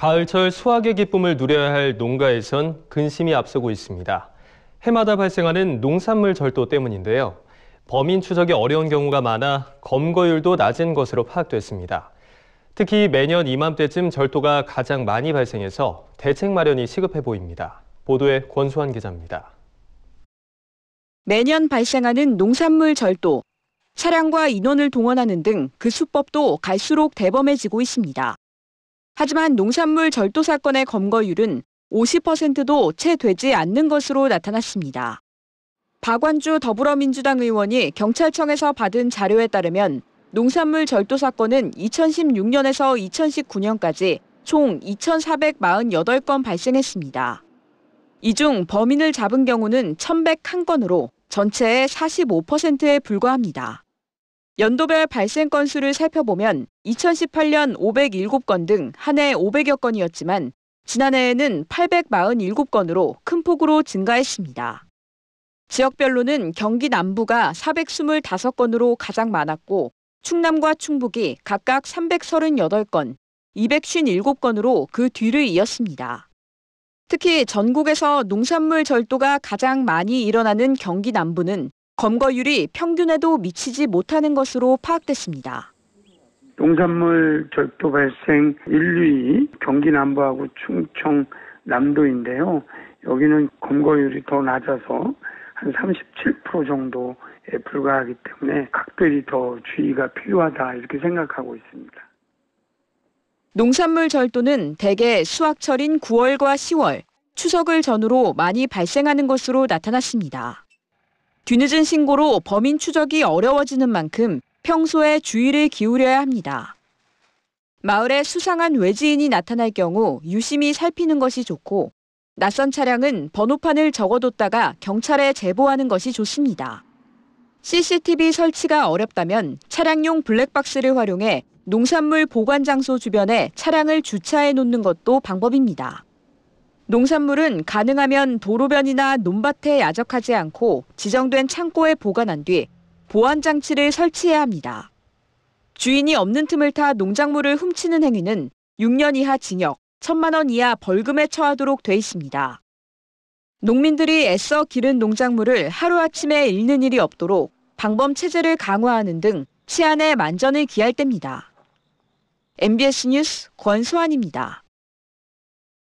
가을철 수확의 기쁨을 누려야 할 농가에선 근심이 앞서고 있습니다. 해마다 발생하는 농산물 절도 때문인데요. 범인 추적이 어려운 경우가 많아 검거율도 낮은 것으로 파악됐습니다. 특히 매년 이맘때쯤 절도가 가장 많이 발생해서 대책 마련이 시급해 보입니다. 보도에 권수환 기자입니다. 매년 발생하는 농산물 절도, 차량과 인원을 동원하는 등 그 수법도 갈수록 대범해지고 있습니다. 하지만 농산물 절도 사건의 검거율은 50%도 채 되지 않는 것으로 나타났습니다. 박완주 더불어민주당 의원이 경찰청에서 받은 자료에 따르면 농산물 절도 사건은 2016년에서 2019년까지 총 2,448건 발생했습니다. 이 중 범인을 잡은 경우는 1,101건으로 전체의 45%에 불과합니다. 연도별 발생 건수를 살펴보면 2018년 507건 등 한 해 500여 건이었지만 지난해에는 847건으로 큰 폭으로 증가했습니다. 지역별로는 경기 남부가 425건으로 가장 많았고 충남과 충북이 각각 338건, 257건으로 그 뒤를 이었습니다. 특히 전국에서 농산물 절도가 가장 많이 일어나는 경기 남부는 검거율이 평균에도 미치지 못하는 것으로 파악됐습니다. 농산물 절도 발생 1, 2위 경기 남부하고 충청 남도인데요. 여기는 검거율이 더 낮아서 한 37% 정도에 불과하기 때문에 각별히 더 주의가 필요하다 이렇게 생각하고 있습니다. 농산물 절도는 대개 수확철인 9월과 10월, 추석을 전후로 많이 발생하는 것으로 나타났습니다. 뒤늦은 신고로 범인 추적이 어려워지는 만큼 평소에 주의를 기울여야 합니다. 마을에 수상한 외지인이 나타날 경우 유심히 살피는 것이 좋고 낯선 차량은 번호판을 적어뒀다가 경찰에 제보하는 것이 좋습니다. CCTV 설치가 어렵다면 차량용 블랙박스를 활용해 농산물 보관 장소 주변에 차량을 주차해 놓는 것도 방법입니다. 농산물은 가능하면 도로변이나 논밭에 야적하지 않고 지정된 창고에 보관한 뒤 보안 장치를 설치해야 합니다. 주인이 없는 틈을 타 농작물을 훔치는 행위는 6년 이하 징역, 1,000만 원 이하 벌금에 처하도록 돼 있습니다. 농민들이 애써 기른 농작물을 하루아침에 잃는 일이 없도록 방범 체제를 강화하는 등 치안에 만전을 기할 때입니다. MBS 뉴스 권수환입니다.